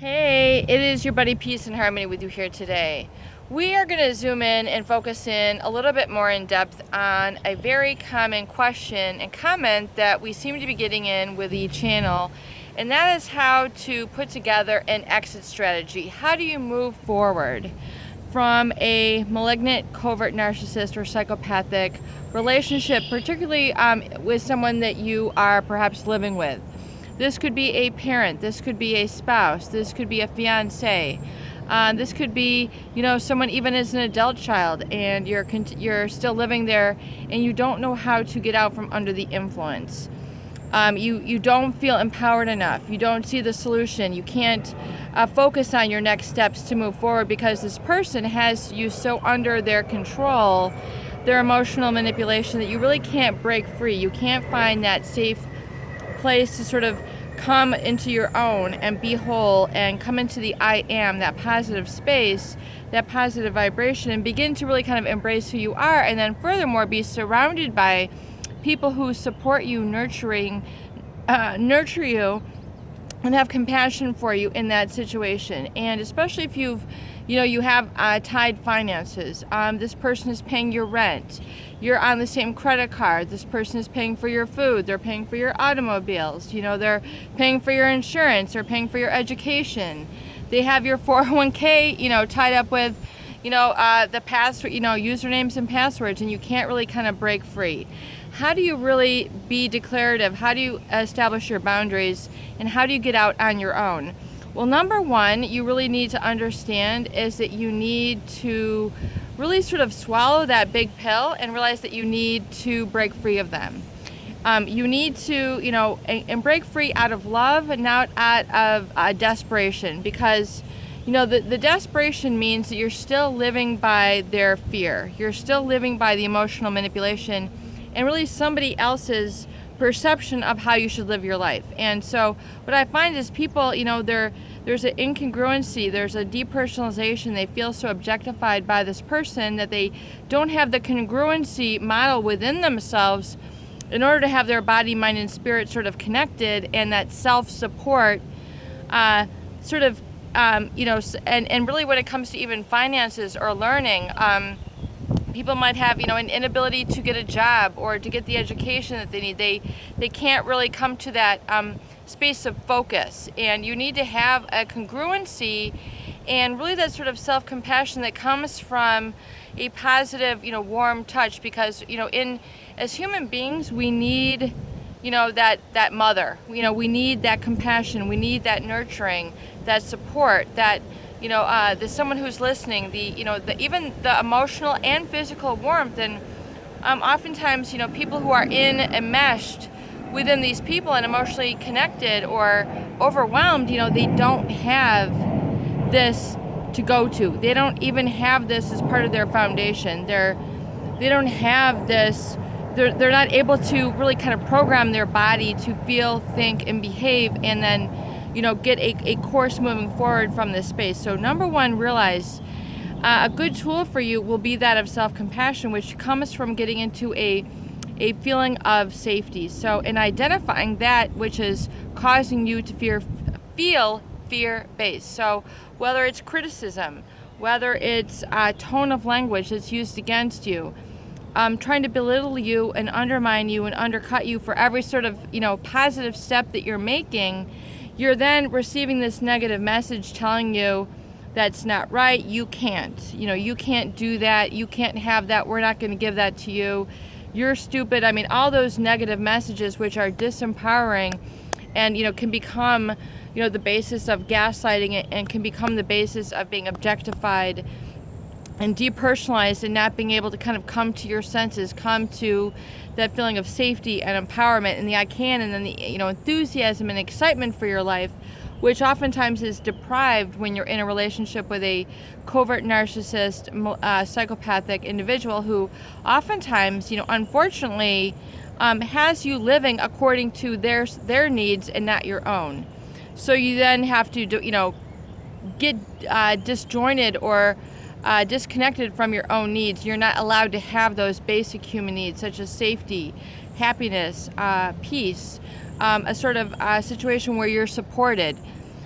Hey, it is your buddy Peace and Harmony with you here today. We are going to zoom in and focus in a little bit more in depth on a very common question and comment that we seem to be getting in with each channel, and that is how to put together an exit strategy. How do you move forward from a malignant, covert narcissist or psychopathic relationship, particularly with someone that you are perhaps living with? This could be a parent, this could be a spouse, this could be a fiance, this could be, someone even as an adult child, and you're still living there and you don't know how to get out from under the influence. You don't feel empowered enough. You don't see the solution. You can't focus on your next steps to move forward because this person has you so under their control, their emotional manipulation, that you really can't break free. You can't find that safe place to sort of come into your own and be whole and come into the I am, that positive space, that positive vibration, and begin to really kind of embrace who you are, and then furthermore be surrounded by people who support you, nurture you, and have compassion for you in that situation. And especially if you have tied finances. This person is paying your rent. You're on the same credit card. This person is paying for your food. They're paying for your automobiles. They're paying for your insurance. They're paying for your education. They have your 401k, tied up with, the password, usernames and passwords, and you can't really kind of break free. How do you really be declarative? How do you establish your boundaries? And how do you get out on your own? Well, number one, you really need to understand is that you need to really sort of swallow that big pill and realize that you need to break free of them. You need to, and break free out of love and not out of desperation, because, the desperation means that you're still living by their fear. You're still living by the emotional manipulation and really somebody else's perception of how you should live your life. And so what I find is people, there's an incongruency, there's a depersonalization. They feel so objectified by this person that they don't have the congruency model within themselves in order to have their body, mind, and spirit sort of connected, and that self-support and really when it comes to even finances or learning, people might have, an inability to get a job or to get the education that they need. They can't really come to that space of focus. And you need to have a congruency and really that sort of self-compassion that comes from a positive, warm touch. Because, as human beings, we need, that mother. We need that compassion. We need that nurturing, that support, that there's someone who's listening, even the emotional and physical warmth. And oftentimes, people who are enmeshed within these people and emotionally connected or overwhelmed, they don't have this to go to. They don't even have this as part of their foundation. They don't have this. They're not able to really kind of program their body to feel, think, and behave, and then get a course moving forward from this space. So number one, realize a good tool for you will be that of self-compassion, which comes from getting into a feeling of safety. So in identifying that which is causing you to feel fear-based. So whether it's criticism, whether it's a tone of language that's used against you, trying to belittle you and undermine you and undercut you for every sort of positive step that you're making, you're then receiving this negative message telling you that's not right, you can't do that, you can't have that, we're not going to give that to you, you're stupid. I mean, all those negative messages which are disempowering and can become the basis of gaslighting and can become the basis of being objectified and depersonalized and not being able to kind of come to your senses, come to that feeling of safety and empowerment and the I can, and then the enthusiasm and excitement for your life, which oftentimes is deprived when you're in a relationship with a covert narcissist, psychopathic individual who oftentimes, unfortunately, has you living according to their needs and not your own. So you then have to get disjointed or disconnected from your own needs. You're not allowed to have those basic human needs such as safety, happiness, peace, a sort of situation where you're supported.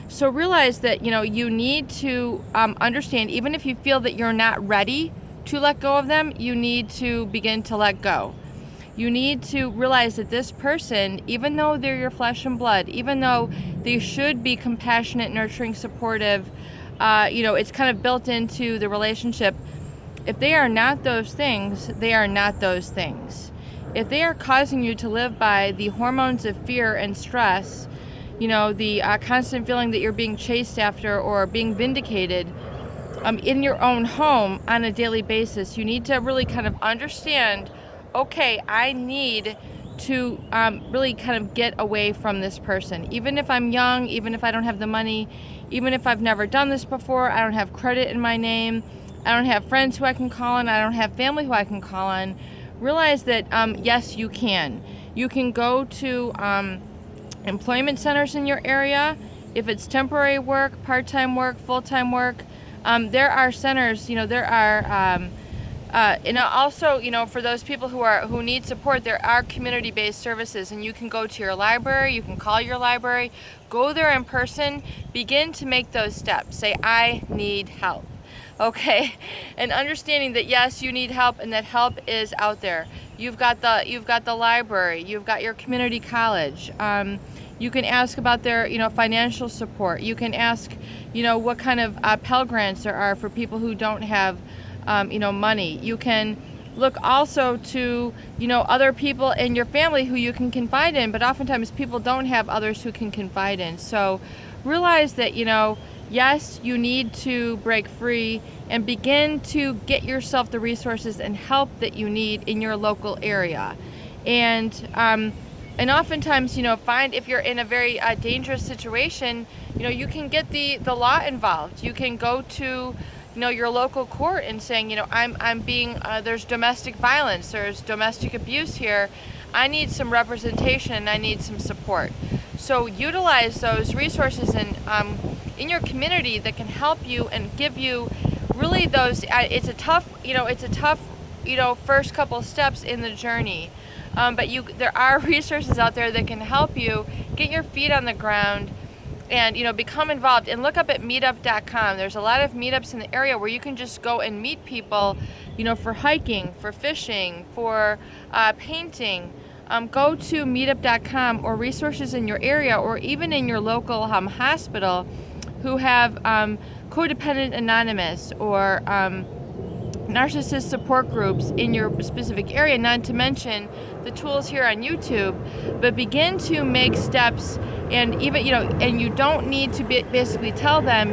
So realize that, you need to understand, even if you feel that you're not ready to let go of them, you need to begin to let go. You need to realize that this person, even though they're your flesh and blood, even though they should be compassionate, nurturing, supportive, it's kind of built into the relationship. If they are not those things, they are not those things. If they are causing you to live by the hormones of fear and stress, the constant feeling that you're being chased after or being vindicated in your own home on a daily basis, you need to really kind of understand, okay, I need to really kind of get away from this person. Even if I'm young, even if I don't have the money, even if I've never done this before, I don't have credit in my name, I don't have friends who I can call on, I don't have family who I can call on, realize that yes, you can. You can go to employment centers in your area. If it's temporary work, part-time work, full-time work, there are centers, there are and also, for those people who need support, there are community-based services, and you can go to your library, you can call your library, go there in person, begin to make those steps. Say, I need help. Okay, and understanding that yes, you need help, and that help is out there. You've got the library, you've got your community college. You can ask about their financial support. You can ask what kind of Pell Grants there are for people who don't have money. You can look also to other people in your family who you can confide in, but oftentimes people don't have others who can confide in. So realize that yes, you need to break free and begin to get yourself the resources and help that you need in your local area. And oftentimes, find if you're in a very dangerous situation, you can get the law involved. You can go to, your local court and saying, I'm being, there's domestic violence, there's domestic abuse here. I need some representation and I need some support. So utilize those resources in your community that can help you and give you really those. It's a tough, first couple steps in the journey. But there are resources out there that can help you get your feet on the ground and become involved. And look up at meetup.com. There's a lot of meetups in the area where you can just go and meet people, for hiking, for fishing, for painting. Go to meetup.com or resources in your area or even in your local hospital who have Codependent Anonymous or narcissist support groups in your specific area, not to mention the tools here on YouTube. But begin to make steps, and even and you don't need to basically tell them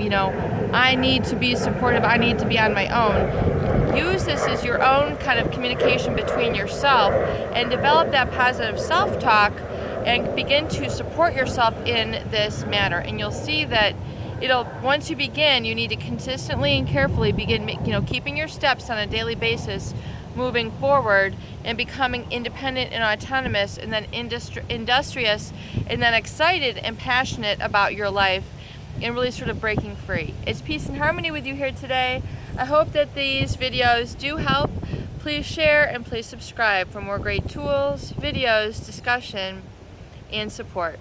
I need to be supportive, I need to be on my own. Use this as your own kind of communication between yourself and develop that positive self-talk and begin to support yourself in this manner. And you'll see that once you begin, you need to consistently and carefully begin, keeping your steps on a daily basis, moving forward and becoming independent and autonomous, and then industrious, and then excited and passionate about your life, and really sort of breaking free. It's Peace and Harmony with you here today. I hope that these videos do help. Please share and please subscribe for more great tools, videos, discussion, and support.